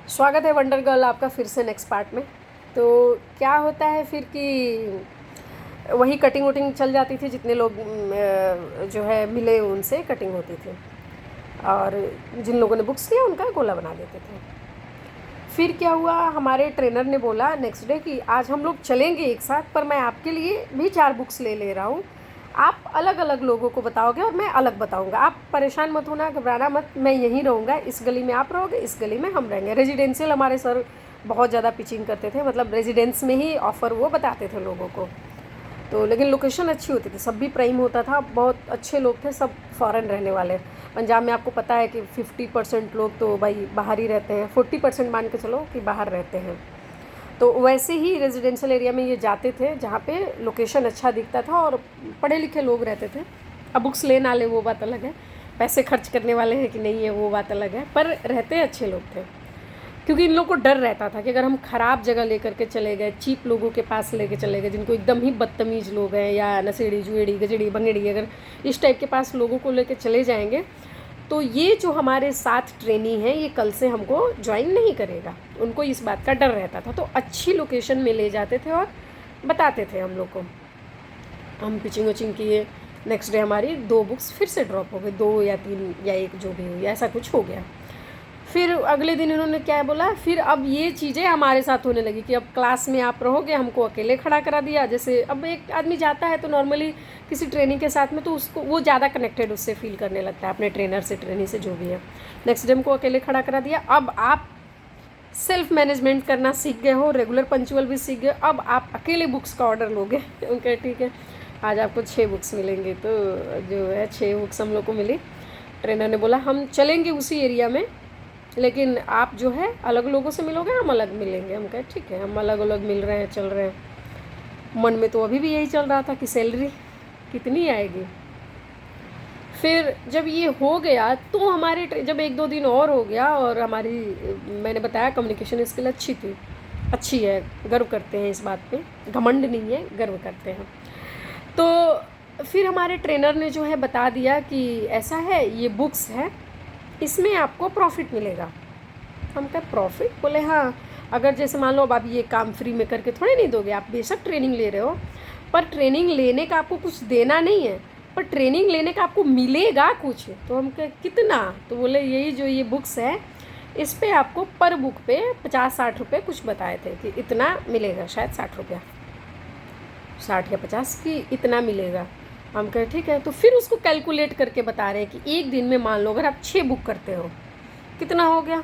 स्वागत है wonder girl आपका फिर से नेक्स्ट पार्ट में। तो क्या होता है फिर कि वही कटिंग वटिंग चल जाती थी, जितने लोग जो है मिले उनसे कटिंग होती थी, और जिन लोगों ने बुक्स लिया उनका गोला बना देते थे। फिर क्या हुआ, हमारे ट्रेनर ने बोला नेक्स्ट डे कि आज हम लोग चलेंगे एक साथ, पर मैं आपके लिए भी 4 बुक्स ले रहा हूँ। आप अलग अलग लोगों को बताओगे और मैं अलग बताऊंगा। आप परेशान मत होना, घबराना मत, मैं यहीं रहूँगा। इस गली में आप रहोगे, इस गली में हम रहेंगे। रेजिडेंशियल हमारे सर बहुत ज़्यादा पिचिंग करते थे, मतलब रेजिडेंस में ही ऑफ़र वो बताते थे लोगों को। तो लेकिन लोकेशन अच्छी होती थी, सब भी प्राइम होता था, बहुत अच्छे लोग थे, सब फ़ॉरेन रहने वाले। पंजाब में आपको पता है कि 50% लोग तो भाई बाहर ही रहते हैं, 40% मान के चलो कि बाहर रहते हैं। तो वैसे ही रेजिडेंशियल एरिया में ये जाते थे जहाँ पे लोकेशन अच्छा दिखता था और पढ़े लिखे लोग रहते थे। अब बुक्स ले ना ले वो बात अलग है, पैसे खर्च करने वाले हैं कि नहीं है वो बात अलग है, पर रहते अच्छे लोग थे। क्योंकि इन लोगों को डर रहता था कि अगर हम ख़राब जगह लेकर के चले गए, चीप लोगों के पास लेके चले गए, जिनको एकदम ही बदतमीज़ लोग हैं या नशेड़ी जुएड़ी गजड़ी बंगड़ी, अगर इस टाइप के पास लोगों को लेके चले जाएंगे तो ये जो हमारे साथ ट्रेनी है ये कल से हमको ज्वाइन नहीं करेगा। उनको इस बात का डर रहता था, तो अच्छी लोकेशन में ले जाते थे और बताते थे हम लोग को। हम पिचिंग वचिंग किए, नेक्स्ट डे हमारी 2 बुक्स फिर से ड्रॉप हो गई, 2 या 3 या 1 जो भी हुई, ऐसा कुछ हो गया। फिर अगले दिन इन्होंने क्या बोला, फिर अब ये चीज़ें हमारे साथ होने लगी कि अब क्लास में आप रहोगे, हमको अकेले खड़ा करा दिया। जैसे अब एक आदमी जाता है तो नॉर्मली किसी ट्रेनिंग के साथ में तो उसको वो ज़्यादा कनेक्टेड उससे फील करने लगता है, अपने ट्रेनर से, ट्रेनिंग से, जो भी है। नेक्स्ट डे हमको अकेले खड़ा करा दिया। अब आप सेल्फ मैनेजमेंट करना सीख गए हो, रेगुलर पंचुअल भी सीख गए, अब आप अकेले बुक्स का ऑर्डर लोगे। उनका ठीक है, आज आपको 6 बुक्स मिलेंगी। तो जो है 6 बुक्स हम लोग को मिली। ट्रेनर ने बोला हम चलेंगे उसी एरिया में, लेकिन आप जो है अलग लोगों से मिलोगे, हम अलग मिलेंगे। हम कहे ठीक है, हम अलग अलग मिल रहे हैं, चल रहे हैं। मन में तो अभी भी यही चल रहा था कि सैलरी कितनी आएगी। फिर जब ये हो गया तो हमारे जब 1-2 दिन और हो गया और हमारी, मैंने बताया कम्युनिकेशन स्किल अच्छी थी, अच्छी है, गर्व करते हैं इस बात पे, घमंड नहीं है, गर्व करते हैं। तो फिर हमारे ट्रेनर ने जो है बता दिया कि ऐसा है, ये बुक्स है, इसमें आपको प्रॉफिट मिलेगा। हम कहे प्रॉफिट? बोले हाँ, अगर जैसे मान लो अब आप ये काम फ्री में करके थोड़े नहीं दोगे, आप बेशक ट्रेनिंग ले रहे हो, पर ट्रेनिंग लेने का आपको कुछ देना नहीं है, पर ट्रेनिंग लेने का आपको मिलेगा कुछ। तो हम कहे कितना? तो बोले यही जो ये बुक्स है, इस पे आपको पर बुक पे 50-60 रुपये कुछ बताए थे कि इतना मिलेगा, शायद 60 रुपया, 60 या 50 की इतना मिलेगा। हम कहे ठीक है। तो फिर उसको कैलकुलेट करके बता रहे हैं कि एक दिन में मान लो अगर आप 6 बुक करते हो, कितना हो गया?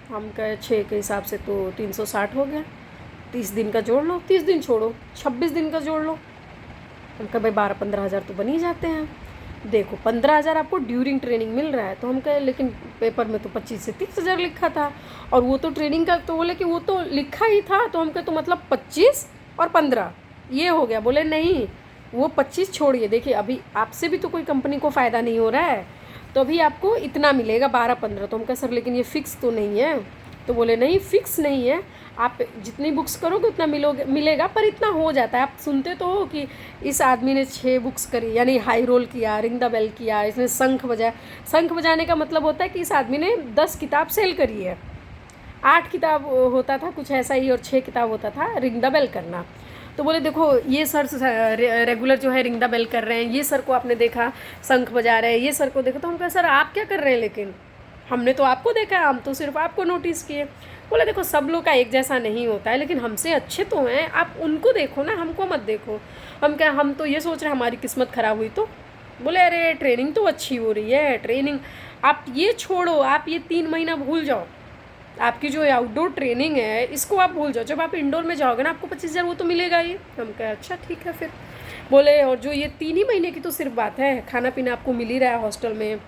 हम कहे 6 के हिसाब से तो 360 हो गया। 30 दिन का जोड़ लो, 30 दिन छोड़ो, 26 दिन का जोड़ लो। हम कहे भाई 12-15 हज़ार तो बन ही जाते हैं। देखो 15 हज़ार आपको ड्यूरिंग ट्रेनिंग मिल रहा है। तो हम कहे लेकिन पेपर में तो 25 से 30 हज़ार लिखा था, और वो तो ट्रेनिंग का, तो बोले कि वो तो लिखा ही था। तो हम कहे तो मतलब 25 और 15 ये हो गया। बोले नहीं, वो 25 छोड़िए, देखिए अभी आपसे भी तो कोई कंपनी को फ़ायदा नहीं हो रहा है, तो अभी आपको इतना मिलेगा 12-15। तो हम कहे सर लेकिन ये फ़िक्स तो नहीं है। तो बोले नहीं फ़िक्स नहीं है, आप जितनी बुक्स करोगे उतना मिलेगा, पर इतना हो जाता है। आप सुनते तो हो कि इस आदमी ने 6 बुक्स करी, यानी हाई रोल किया, रिंग द बेल किया, इसने शंख बजाया। शंख बजाने का मतलब होता है कि इस आदमी ने 10 किताब सेल करी है। 8 किताब होता था कुछ ऐसा ही, और 6 किताब होता था रिंग द बेल करना। तो बोले देखो ये सर रेगुलर जो है रिंग द बेल कर रहे हैं, ये सर को आपने देखा शंख बजा रहे हैं, ये सर को देखो। तो हम कहे सर आप क्या कर रहे हैं, लेकिन हमने तो आपको देखा है, हम तो सिर्फ आपको नोटिस किए। बोले देखो सब लोग का एक जैसा नहीं होता है, लेकिन हमसे अच्छे तो हैं, आप उनको देखो ना, हमको मत देखो। हम क्या, हम तो ये सोच रहे हैं हमारी किस्मत ख़राब हुई तो। बोले अरे ट्रेनिंग तो अच्छी हो रही है, ट्रेनिंग आप ये छोड़ो, आप ये 3 महीना भूल जाओ, आपकी जो आउटडोर ट्रेनिंग है इसको आप भूल जाओ। जब आप इंडोर में जाओगे ना आपको 25 हज़ार वो तो मिलेगा ही। हम कहे अच्छा ठीक है। फिर बोले और जो ये 3 ही महीने की तो सिर्फ बात है, खाना पीना आपको मिल ही रहा है, हॉस्टल में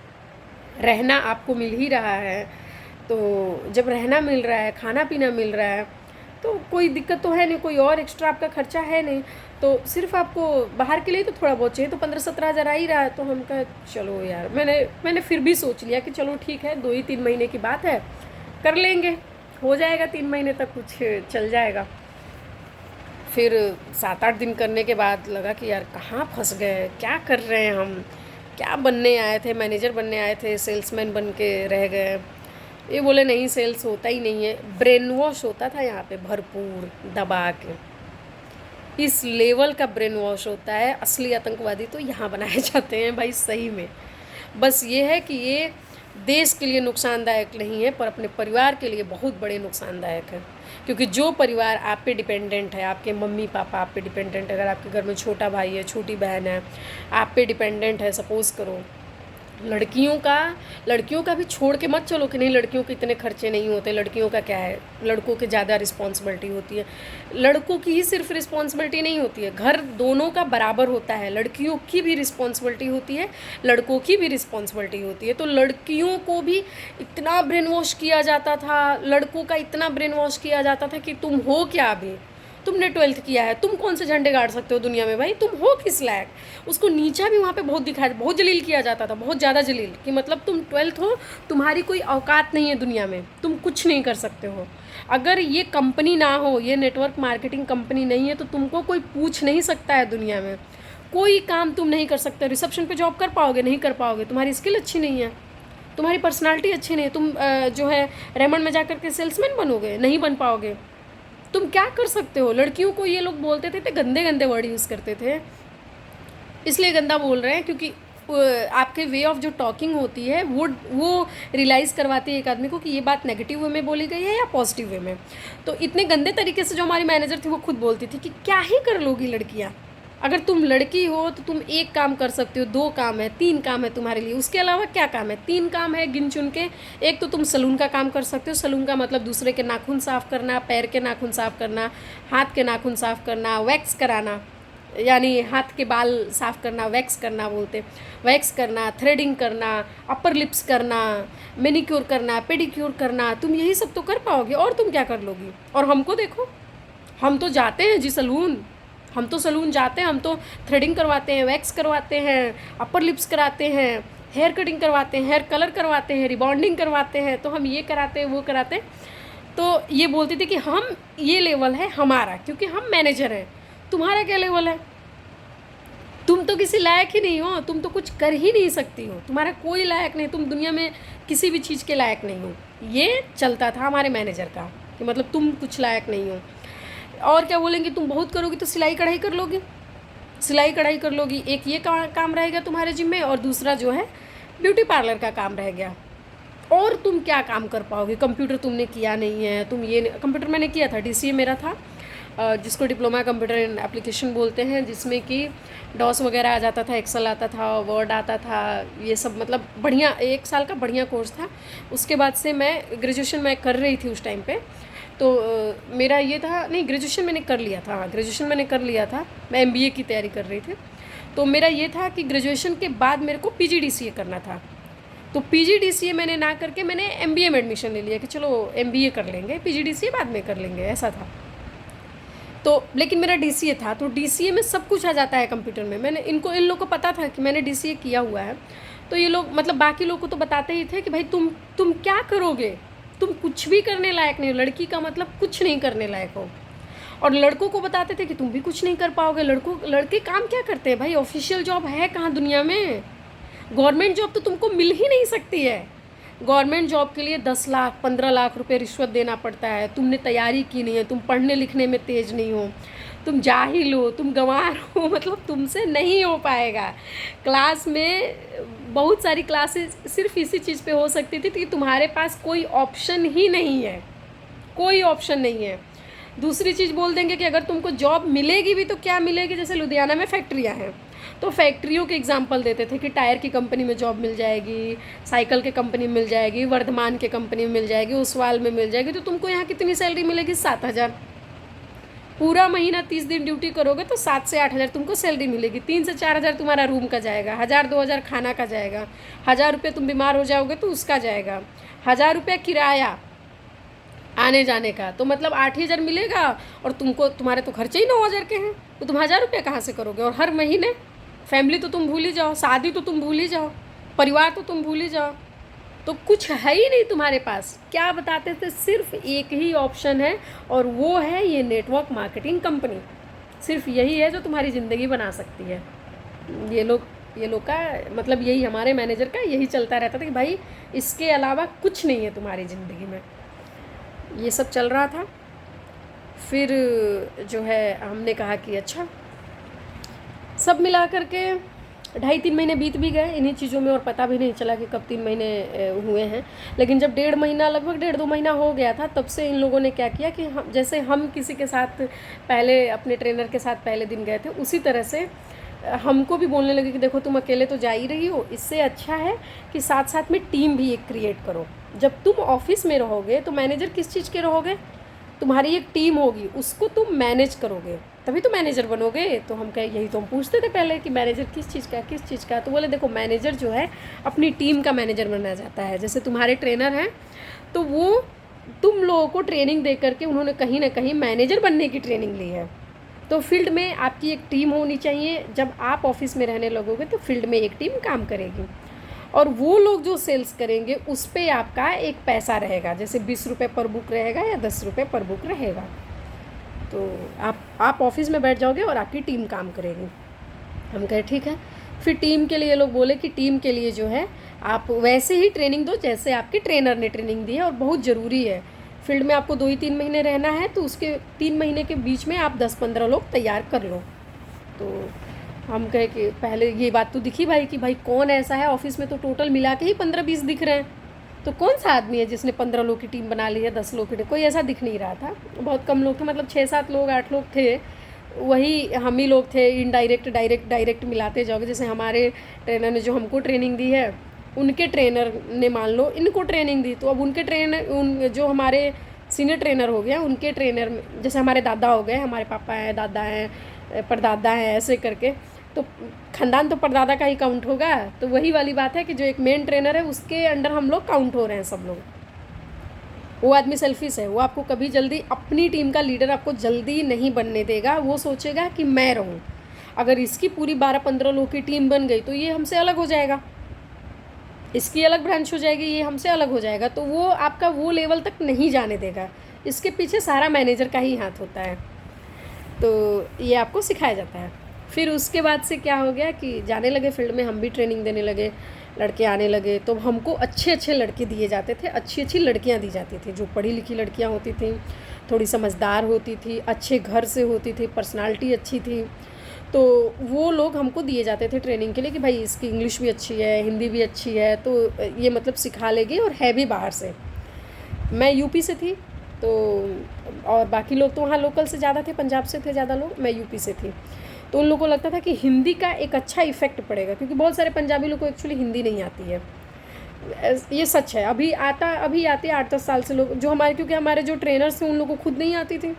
रहना आपको मिल ही रहा है। तो जब रहना मिल रहा है, खाना पीना मिल रहा है, तो कोई दिक्कत तो है नहीं, कोई और एक्स्ट्रा आपका खर्चा है नहीं। तो सिर्फ आपको बाहर के लिए तो थोड़ा बहुत चाहिए, तो 15-17 हज़ार आ ही रहा है। तो हम कहे चलो यार, मैंने फिर भी सोच लिया कि चलो ठीक है, 2 ही 3 महीने की बात है, कर लेंगे, हो जाएगा, 3 महीने तक कुछ चल जाएगा। फिर 7-8 दिन करने के बाद लगा कि यार कहाँ फंस गए, क्या कर रहे हैं हम, क्या बनने आए थे, मैनेजर बनने आए थे, सेल्समैन बन के रह गए। ये बोले नहीं सेल्स होता ही नहीं है। ब्रेन वॉश होता था यहाँ पे भरपूर दबा के। इस लेवल का ब्रेन वॉश होता है। असली आतंकवादी तो यहाँ बनाए जाते हैं भाई, सही में। बस ये है कि ये देश के लिए नुकसानदायक नहीं है, पर अपने परिवार के लिए बहुत बड़े नुकसानदायक है। क्योंकि जो परिवार आप पे डिपेंडेंट है, आपके मम्मी पापा आप पे डिपेंडेंट है, अगर आपके घर में छोटा भाई है, छोटी बहन है, आप पे डिपेंडेंट है, सपोज़ करो लड़कियों का भी छोड़ के मत चलो कि नहीं लड़कियों के इतने खर्चे नहीं होते। लड़कियों का क्या है, लड़कों के ज़्यादा रिस्पॉन्सिबिलिटी होती है। लड़कों की ही सिर्फ रिस्पॉन्सिबिलिटी नहीं होती है, घर दोनों का बराबर होता है। लड़कियों की भी रिस्पॉन्सिबिलिटी होती है, लड़कों की भी रिस्पॉन्सिबिलिटी होती है। तो लड़कियों को भी इतना ब्रेन वॉश किया जाता था, लड़कों का इतना ब्रेन वॉश किया जाता था कि तुम हो क्या, अभी तुमने 12th किया है, तुम कौन से झंडे गाड़ सकते हो दुनिया में भाई, तुम हो किस लायक। उसको नीचा भी वहाँ पे बहुत दिखाया, बहुत जलील किया जाता था, बहुत ज़्यादा जलील, कि मतलब तुम 12th हो, तुम्हारी कोई औकात नहीं है दुनिया में, तुम कुछ नहीं कर सकते हो। अगर ये कंपनी ना हो, ये नेटवर्क मार्केटिंग कंपनी नहीं है, तो तुमको कोई पूछ नहीं सकता है दुनिया में। कोई काम तुम नहीं कर सकते। रिसेप्शन पे जॉब कर पाओगे? नहीं कर पाओगे। तुम्हारी स्किल अच्छी नहीं है, तुम्हारी पर्सनालिटी अच्छी नहीं है, तुम जो है रेमंड में जा कर के सेल्समैन बनोगे? नहीं बन पाओगे। तुम क्या कर सकते हो? लड़कियों को ये लोग बोलते थे, गंदे गंदे वर्ड यूज़ करते थे, इसलिए गंदा बोल रहे हैं क्योंकि आपके वे ऑफ जो टॉकिंग होती है वो रियलाइज़ करवाती है एक आदमी को कि ये बात नेगेटिव वे में बोली गई है या पॉजिटिव वे में। तो इतने गंदे तरीके से जो हमारी मैनेजर थी वो खुद बोलती थी कि क्या ही कर लोगी लड़कियाँ, अगर तुम लड़की हो तो तुम एक काम कर सकते हो, 2 काम है, 3 काम है तुम्हारे लिए, उसके अलावा क्या काम है? 3 काम है गिन चुन के। एक तो तुम सलून का काम कर सकते हो। सलून का मतलब दूसरे के नाखून साफ़ करना, पैर के नाखून साफ़ करना, हाथ के नाखून साफ़ करना, वैक्स कराना, यानी हाथ के बाल साफ़ करना, वैक्स करना बोलते, वैक्स करना, थ्रेडिंग करना, अपर लिप्स करना, मैनिक्योर करना, पेडिक्योर करना। तुम यही सब तो कर पाओगे, और तुम क्या कर लोगी? और हमको देखो, हम तो जाते हैं जी सलून, हम तो सलून जाते हैं, हम तो थ्रेडिंग करवाते हैं, वैक्स करवाते हैं, अपर लिप्स कराते हैं, हेयर कटिंग करवाते हैं, हेयर कलर करवाते हैं, रिबॉन्डिंग करवाते हैं, तो हम ये कराते हैं, वो कराते हैं। तो ये बोलती थी कि हम, ये लेवल है हमारा, क्योंकि हम मैनेजर हैं। तुम्हारा क्या लेवल है? तुम तो किसी लायक ही नहीं हो, तुम तो कुछ कर ही नहीं सकती हो, तुम्हारा कोई लायक नहीं, तुम दुनिया में किसी भी चीज़ के लायक नहीं हो। ये चलता था हमारे मैनेजर का कि मतलब तुम कुछ लायक नहीं हो। और क्या बोलेंगे, तुम बहुत करोगी तो सिलाई कढ़ाई कर लोगी, सिलाई कढ़ाई कर लोगी, एक ये काम रहेगा तुम्हारे जिम में, और दूसरा जो है ब्यूटी पार्लर का काम रह गया। और तुम क्या काम कर पाओगे? कंप्यूटर तुमने किया नहीं है, तुम ये कंप्यूटर मैंने किया था, DCA मेरा था, जिसको डिप्लोमा कंप्यूटर एंड एप्लीकेशन बोलते हैं, जिसमें कि डॉस वगैरह आ जाता था, एक्सेल आता था, वर्ड आता था, ये सब मतलब बढ़िया 1 साल का बढ़िया कोर्स था। उसके बाद से मैं ग्रेजुएशन मैं कर रही थी उस टाइम पे, तो मेरा ये था, नहीं ग्रेजुएशन मैंने कर लिया था, हाँ ग्रेजुएशन मैंने कर लिया था, मैं MBA की तैयारी कर रही थी। तो मेरा ये था कि ग्रेजुएशन के बाद मेरे को PGDCA करना था। तो PGDCA मैंने ना करके मैंने MBA में एडमिशन ले लिया कि चलो MBA कर लेंगे, PGDCA बाद में कर लेंगे, ऐसा था। तो लेकिन मेरा DCA था, तो DCA में सब कुछ आ जाता है कंप्यूटर में। मैंने इन लोग को पता था कि मैंने DCA किया हुआ है, तो ये लोग मतलब बाकी लोग को तो बताते ही थे कि भाई तुम क्या करोगे, तुम कुछ भी करने लायक नहीं हो, लड़की का मतलब कुछ नहीं करने लायक हो। और लड़कों को बताते थे कि तुम भी कुछ नहीं कर पाओगे। लड़के काम क्या करते हैं भाई? ऑफिशियल जॉब है कहाँ दुनिया में? गवर्नमेंट जॉब तो तुमको मिल ही नहीं सकती है। गवर्नमेंट जॉब के लिए 10 लाख 15 लाख रुपए रिश्वत देना पड़ता है। तुमने तैयारी की नहीं है, तुम पढ़ने लिखने में तेज नहीं हो, तुम जाहिल हो, तुम गंवार हो, मतलब तुमसे नहीं हो पाएगा। क्लास में बहुत सारी क्लासेस सिर्फ इसी चीज़ पे हो सकती थी कि तुम्हारे पास कोई ऑप्शन ही नहीं है, कोई ऑप्शन नहीं है। दूसरी चीज़ बोल देंगे कि अगर तुमको जॉब मिलेगी भी तो क्या मिलेगी, जैसे लुधियाना में फैक्ट्रियाँ हैं, तो फैक्ट्रियों के एग्जांपल देते थे कि टायर की कंपनी में जॉब मिल जाएगी, साइकिल के कंपनी में मिल जाएगी, वर्धमान के कंपनी में मिल जाएगी, ओसवाल में मिल जाएगी। तो तुमको यहाँ कितनी सैलरी मिलेगी? 7,000। पूरा महीना 30 दिन ड्यूटी करोगे तो 7 से 8,000 तुमको सैलरी मिलेगी। 3 से 4,000 तुम्हारा रूम का जाएगा, 1,000-2,000 खाना का जाएगा, 1,000 रुपये तुम बीमार हो जाओगे तो उसका जाएगा, 1,000 रुपये किराया आने जाने का, तो मतलब 8,000 मिलेगा। और तुमको तुम्हारे तो खर्चे ही 9,000 के हैं, तो तुम 1,000 रुपये कहाँ से करोगे? और हर महीने फैमिली तो तुम भूल ही जाओ, शादी तो तुम भूल ही जाओ, परिवार तो तुम भूल ही जाओ, तो कुछ है ही नहीं तुम्हारे पास। क्या बताते थे? सिर्फ एक ही ऑप्शन है, और वो है ये नेटवर्क मार्केटिंग कंपनी। सिर्फ यही है जो तुम्हारी ज़िंदगी बना सकती है। ये लोग ये लोग का मतलब यही, हमारे मैनेजर का यही चलता रहता था कि भाई इसके अलावा कुछ नहीं है तुम्हारी ज़िंदगी में। ये सब चल रहा था। फिर जो है हमने कहा कि अच्छा, सब मिला करके 2.5-3 महीने बीत भी गए इन्हीं चीज़ों में, और पता भी नहीं चला कि कब 3 महीने हुए हैं। लेकिन जब 1.5 महीना, लगभग 1.5-2 महीना हो गया था, तब से इन लोगों ने क्या किया कि हम, जैसे हम किसी के साथ पहले अपने ट्रेनर के साथ पहले दिन गए थे, उसी तरह से हमको भी बोलने लगे कि देखो तुम अकेले तो जा ही रही हो, इससे अच्छा है कि साथ साथ में टीम भी एक क्रिएट करो। जब तुम ऑफिस में रहोगे तो मैनेजर किस चीज़ के रहोगे, तुम्हारी एक टीम होगी, उसको तुम मैनेज करोगे, तभी तो मैनेजर बनोगे। तो हम कहे, यही तो हम पूछते थे पहले कि मैनेजर किस चीज़ का, किस चीज़ का। तो बोले देखो, मैनेजर जो है अपनी टीम का मैनेजर बनना जाता है। जैसे तुम्हारे ट्रेनर हैं तो वो तुम लोगों को ट्रेनिंग दे करके उन्होंने कहीं ना कहीं मैनेजर बनने की ट्रेनिंग ली है। तो फील्ड में आपकी एक टीम होनी चाहिए। जब आप ऑफिस में रहने लगोगे तो फील्ड में एक टीम काम करेगी, और वो लोग जो सेल्स करेंगे उस पर आपका एक पैसा रहेगा, जैसे 20 रुपये पर बुक रहेगा या 10 रुपये पर बुक रहेगा। तो आप ऑफिस में बैठ जाओगे और आपकी टीम काम करेगी। हम कहे ठीक है। फिर टीम के लिए लोग बोले कि टीम के लिए जो है आप वैसे ही ट्रेनिंग दो जैसे आपके ट्रेनर ने ट्रेनिंग दी है, और बहुत ज़रूरी है फील्ड में आपको 2 ही 3 महीने रहना है, तो उसके 3 महीने के बीच में आप 10-15 लोग तैयार कर लो। तो हम कहे कि पहले ये बात तो दिखी भाई कि भाई कौन ऐसा है ऑफिस में, तो टोटल मिला के ही 15-20 दिख रहे हैं, तो कौन सा आदमी है जिसने 15 लोग की टीम बना ली है, 10 लोग की टीम, कोई ऐसा दिख नहीं रहा था। बहुत कम लोग थे, मतलब 6-7 लोग 8 लोग थे, वही हम ही लोग थे। इनडायरेक्ट डायरेक्ट मिलाते जाओगे। जैसे हमारे ट्रेनर ने जो हमको ट्रेनिंग दी है, उनके ट्रेनर ने मान लो इनको ट्रेनिंग दी, तो अब उनके ट्रेनर जो हमारे सीनियर ट्रेनर हो गया, उनके ट्रेनर, जैसे हमारे दादा हो गए, हमारे पापा हैं, दादा हैं, परदादा हैं, ऐसे करके, तो ख़ानदान तो परदादा का ही काउंट होगा। तो वही वाली बात है कि जो एक मेन ट्रेनर है उसके अंडर हम लोग काउंट हो रहे हैं सब लोग। वो आदमी सेल्फिश है, वो आपको कभी जल्दी, अपनी टीम का लीडर आपको जल्दी नहीं बनने देगा। वो सोचेगा कि मैं रहूं, अगर इसकी पूरी 12-15 लोग की टीम बन गई तो ये हमसे अलग हो जाएगा, इसकी अलग ब्रांच हो जाएगी, ये हमसे अलग हो जाएगा, तो वो आपका वो लेवल तक नहीं जाने देगा। इसके पीछे सारा मैनेजर का ही हाथ होता है। तो ये आपको सिखाया जाता है। फिर उसके बाद से क्या हो गया कि जाने लगे फील्ड में, हम भी ट्रेनिंग देने लगे, लड़के आने लगे, तो हमको अच्छे लड़के दिए जाते थे, अच्छी लड़कियां दी जाती थी, जो पढ़ी लिखी लड़कियां होती थी, थोड़ी समझदार होती थी, अच्छे घर से होती थी, पर्सनालिटी अच्छी थी, तो वो लोग हमको दिए जाते थे ट्रेनिंग के लिए कि भाई इसकी इंग्लिश भी अच्छी है, हिंदी भी अच्छी है, तो ये मतलब सिखा लेगी, और है भी बाहर से। मैं यूपी से थी, तो और बाकी लोग तो वहाँ लोकल से ज़्यादा थे, पंजाब से थे ज़्यादा लोग, मैं यूपी से थी। तो उन लोगों को लगता था कि हिंदी का एक अच्छा इफ़ेक्ट पड़ेगा, क्योंकि बहुत सारे पंजाबी लोग को एक्चुअली हिंदी नहीं आती है। ये सच है। अभी आते हैं 8-10 साल से लोग जो हमारे, क्योंकि हमारे जो ट्रेनर्स थे उन लोगों को खुद नहीं आती थी।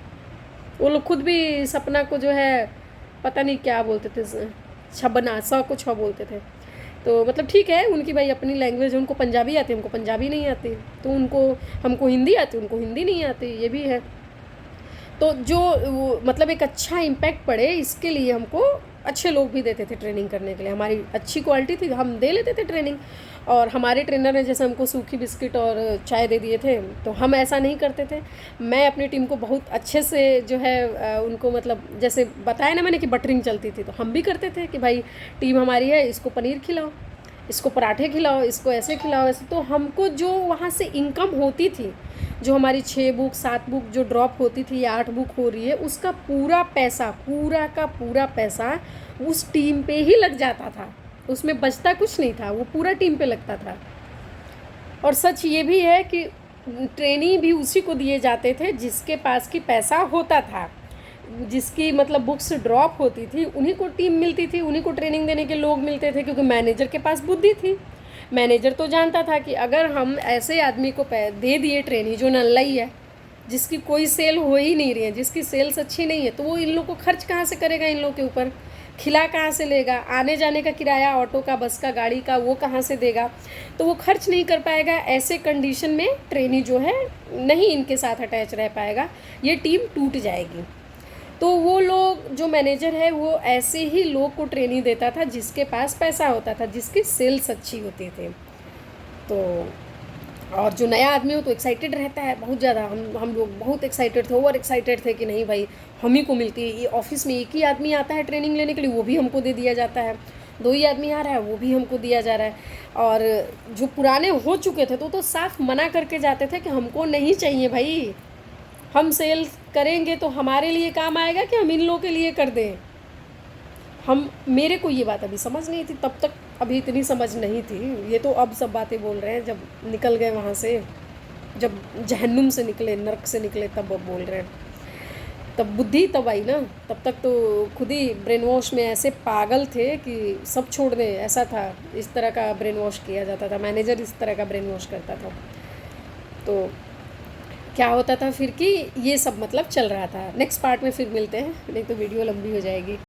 वो लोग खुद भी सपना को जो है पता नहीं क्या बोलते थे, छबना सा कुछ बोलते थे। तो मतलब ठीक है, उनकी भाई अपनी लैंग्वेज है, उनको पंजाबी आती है, हमको पंजाबी नहीं आती, तो हमको हिंदी आती, उनको हिंदी नहीं आती, ये भी है। तो जो मतलब एक अच्छा इम्पैक्ट पड़े इसके लिए हमको अच्छे लोग भी देते थे ट्रेनिंग करने के लिए, हमारी अच्छी क्वालिटी थी, हम दे लेते थे ट्रेनिंग। और हमारे ट्रेनर ने जैसे हमको सूखी बिस्किट और चाय दे दिए थे, तो हम ऐसा नहीं करते थे। मैं अपनी टीम को बहुत अच्छे से जो है उनको, मतलब जैसे बताया ना मैंने कि बटरिंग चलती थी, तो हम भी करते थे कि भाई टीम हमारी है, इसको पनीर खिलाओ, इसको पराठे खिलाओ, इसको ऐसे खिलाओ, ऐसे। तो हमको जो वहाँ से इनकम होती थी, जो हमारी 6 बुक 7 बुक जो ड्रॉप होती थी या 8 बुक हो रही है, उसका पूरा पैसा, पूरा का पूरा पैसा उस टीम पे ही लग जाता था, उसमें बचता कुछ नहीं था, वो पूरा टीम पे लगता था। और सच ये भी है कि ट्रेनिंग भी उसी को दिए जाते थे जिसके पास की पैसा होता था, जिसकी मतलब बुक्स ड्रॉप होती थी उन्हीं को टीम मिलती थी, उन्हीं को ट्रेनिंग देने के लोग मिलते थे, क्योंकि मैनेजर के पास बुद्धि थी। मैनेजर तो जानता था कि अगर हम ऐसे आदमी को दे दिए ट्रेनिंग जो नल्ला ही है, जिसकी कोई सेल हो ही नहीं रही है, जिसकी सेल्स अच्छी नहीं है, तो वो इन लोगों को खर्च कहाँ से करेगा, इन लोगों के ऊपर खिला कहाँ से लेगा, आने जाने का किराया ऑटो का, बस का, गाड़ी का, वो कहाँ से देगा, तो वो खर्च नहीं कर पाएगा। ऐसे कंडीशन में ट्रेनी जो है नहीं इनके साथ अटैच रह पाएगा, ये टीम टूट जाएगी। तो वो लोग जो मैनेजर है वो ऐसे ही लोग को ट्रेनिंग देता था जिसके पास पैसा होता था, जिसकी सेल्स अच्छी होती थी। तो और जो नया आदमी हो तो एक्साइटेड रहता है बहुत ज़्यादा, हम लोग बहुत एक्साइटेड थे, ओवर एक्साइटेड थे कि नहीं भाई हम ही को मिलती है, ये ऑफिस में एक ही आदमी आता है ट्रेनिंग लेने के लिए, वो भी हमको दे दिया जाता है। 2 ही आदमी आ रहा है, वो भी हमको दिया जा रहा है। और जो पुराने हो चुके थे तो साफ मना करके जाते थे कि हमको नहीं चाहिए भाई, हम सेल करेंगे तो हमारे लिए काम आएगा कि हम इन लोगों के लिए कर दें। हम मेरे को ये बात अभी समझ नहीं थी, तब तक अभी इतनी समझ नहीं थी। ये तो अब सब बातें बोल रहे हैं, जब निकल गए वहाँ से, जब जहन्नुम से निकले, नर्क से निकले, तब अब बोल रहे हैं। तब बुद्धि तब आई ना, तब तक तो खुद ही ब्रेन वॉश में ऐसे पागल थे कि सब छोड़ दें, ऐसा था। इस तरह का ब्रेन वॉश किया जाता था, मैनेजर इस तरह का ब्रेन वॉश करता था। तो क्या होता था फिर कि ये सब मतलब चल रहा था। नेक्स्ट पार्ट में फिर मिलते हैं, नहीं तो वीडियो लंबी हो जाएगी।